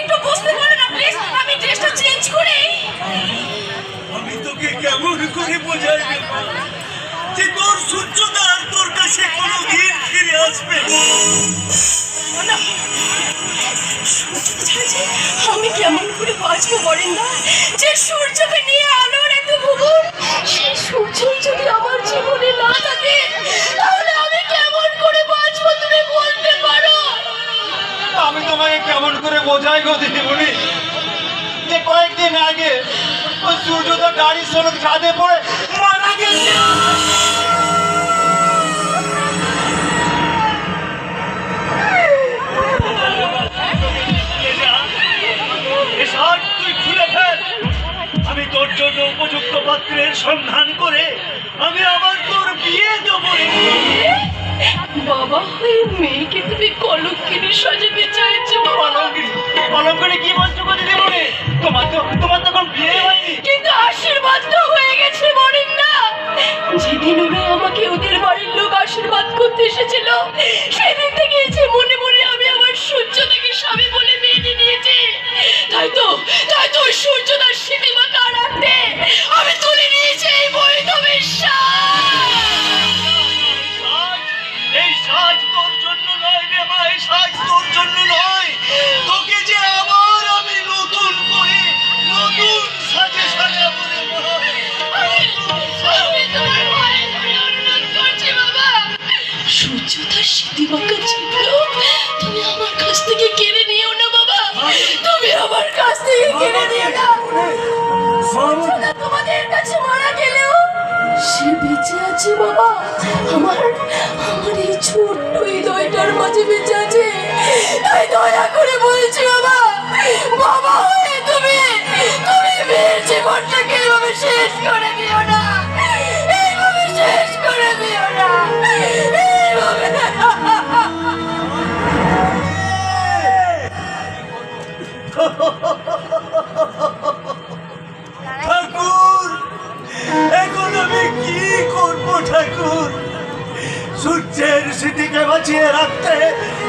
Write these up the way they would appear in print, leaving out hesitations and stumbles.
একটু বসতে পারো না প্লিজ? আমি ড্রেসটা চেঞ্জ করে। আমি তোকে কেমন করে বোঝাই যে তোর সূর্যটা আর তোর কাছে কোনোদিন ফিরে আসবে না? আমি কেমন করে বাঁচবো বলেন না? যে সূর্যকে নিয়ে আলোর এত ভুবন, সেই সূর্য যদি আমার জীবনে না থাকে তাহলে আমি কেমন করে বাঁচবো তুমি বলতে পারো? আমি তোমাকে কেমন করে বোঝাই গো দিদিমণি যে কয়েকদিন আগে ওই সূর্যটা গাড়ির সড়ক ছাদে পড়ে মারা গেছে। তুই খুলে ফেল, আমি তোর জন্য উপযুক্ত পাত্রের সন্ধান করে আমি আবার তোর বিয়ে দেবো। বাবা, এই মেয়েকে তুমি কলঙ্কিনী সাজাতে চাইছো? কলঙ্কিনী কি বলছো গো দিদিমণি? তোমার তো এখন বিয়ে হয়নি। কিন্তু আশীর্বাদ তো হয়ে গেছে বলেন না? যেদিন ওরা আমাকে ওদের বাড়ির লোক আশীর্বাদ করতে এসেছিল সেদিন থেকে যে মনে মনে আমি আমার সূর্যটাকে স্বামী বলে মেনে নিয়েছি। তাই তো ওই সূর্যটার স্মৃতিমাখা রাখতে আমি তুলে নিয়েছি এই বৈধ বিশ্বাস। এই সাজ তোর জন্য নয় রে মা, এই সাজ তোর জন্য নয়। তোকে যে আবার আমি নতুন করে নতুন সাজে সাজাবো রে মা। আমি তোমার পায়ে ধরে অনুরোধ করছি বাবা, সূর্যটার স্মৃতিমাখা চিত্র তুমি আমার কাছ থেকে কেড়ে নিও না বাবা, তুমি আমার কাছ থেকে কেড়ে নিও না। সূর্যটা তোমাদের কাছে মারা গেলেও সে বেঁচে আছে বাবা, আমার এই ছোট্ট হৃদয়টার মাঝে বেঁচে আছে। তাই দয়া করে বলছি বাবা, বাবা হয়ে তুমি মেয়ের জীবনটাকে এইভাবে শেষ করে দিও না, এইভাবে শেষ করে দিও না, এইভাবে। ঠাকুর, এখন আমি কি করবো ঠাকুর? সূর্যের স্মৃতিকে বাঁচিয়ে রাখতে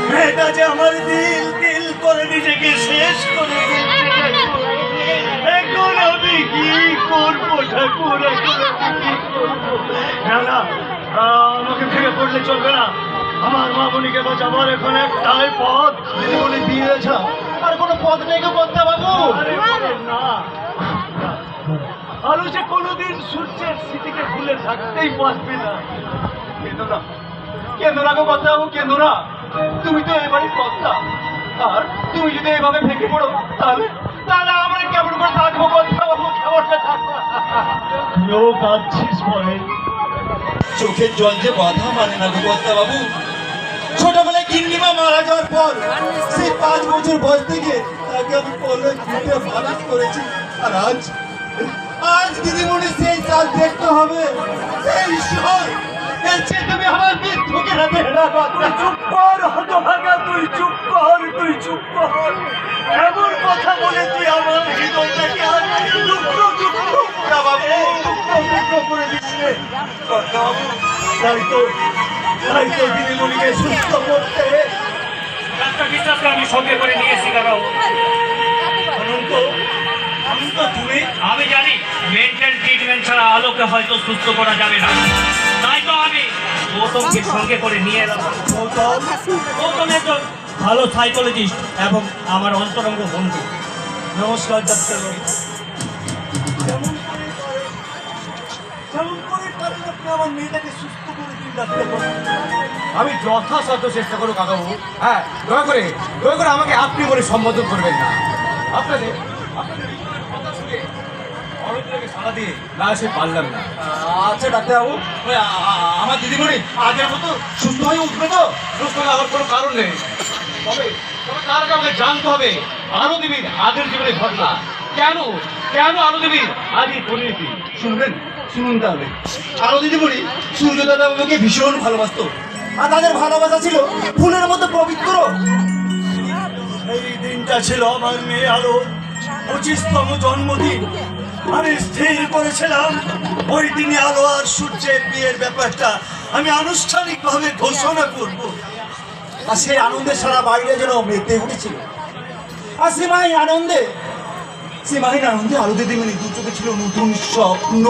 মেয়েটা যে আমার দিল দিল করে নিজেকে শেষ করে দিয়েছে ঠাকুর। এখন আমি কি করবো ঠাকুর? এখন আমি কি করবো? না, আমাকে ভেঙে পড়লে চলবে না। আমার মা বোনিকে বাঁচাবার এখন একটাই পথ, বলে দিয়েছ। আর কোনো পথ নেই গো কর্তা বাবু। না, আলো যে কোনোদিন সূর্যের স্মৃতিকে ভুলে থাকতেই পারবে না। কেঁদো না গো কর্তা বাবু, কেঁদো না। তুমি তো এবারই কর্তা, আর তুমি যদি এইভাবে ভেঙে পড়ো তাহলে আমরা কেমন করে থাকবো কর্তা বাবু? কেমন করে থাকবো? তুইও কাঁদছিস ভয়ে? চোখের জল যে বাধা মানে না গো কর্তা বাবু। ছোটবেলায় গিন্নিমা মারা যাওয়ার পর সেই 5 বছর বয়স থেকে তাকে আমি কোলে পিঠে মানুষ করেছি। আর আজ দিদিমণি সেই চাল দেখতে হবে, সেই ঈশ্বর। তুমি আমার মৃত্যুকে রাতে চুপ কর হতভাগা, তুই চুপ কর। এমন কথা বলে তুই আমার হৃদয়টাকে দুঃখ করে দিচ্ছে। তাই তো দিদিমণিকে সুস্থ করতে ডাক্তার বিশ্বাসকে আমি সঙ্গে করে নিয়েছি। কারণ আমি জানি মেন্টাল ট্রিটমেন্ট ছাড়া আলোকে হয়তো সুস্থ করা যাবে না, তাই তো আমি গৌতমকে সঙ্গে করে নিয়ে এলাম। গৌতম একজন ভালো সাইকোলজিস্ট এবং আমার অন্তরঙ্গ বন্ধু। নমস্কার ডাক্তার। আমার মেয়েটাকে সুস্থ করে দিন ডাক্তার। আমি যথাসাধ্য চেষ্টা করবো কাকাবাবু। হ্যাঁ, দয়া করে আমাকে আপনি বলে সম্বোধন করবেন না। আপনাদের সারা দিয়ে না এসে পারলাম না। আচ্ছা ডাক্তারবাবু, আমার দিদিমণি আগের মতো সুস্থ হয়ে উঠবে তো? সুস্থ হওয়ার কোনো কারণ নেই। তবে তার আগে আমাকে জানতে হবে আলো দেবীর আগের জীবনে ঘটনা। কেন আলো দেবীর আগের পরিণতি শুনুন তাহলে। আলো দিদিমণি সূর্য দাদাবাবুকে ভীষণ ভালোবাসতো, আর তাদের ভালোবাসা ছিল ফুলের মতো পবিত্র। এই দিনটা ছিল আমার মেয়ে আলো 25তম জন্মদিন। আমি স্থির করেছিলাম ওই দিনে আলো আর সূর্যের বিয়ের ব্যাপারটা আমি আনুষ্ঠানিকভাবে ঘোষণা করব। আর সেই আনন্দে সারা বাড়িটা যেন মেতে উঠেছিল। আর সীমাহীন আনন্দে আলো দিদিমণি দু চোখে ছিল নতুন স্বপ্ন।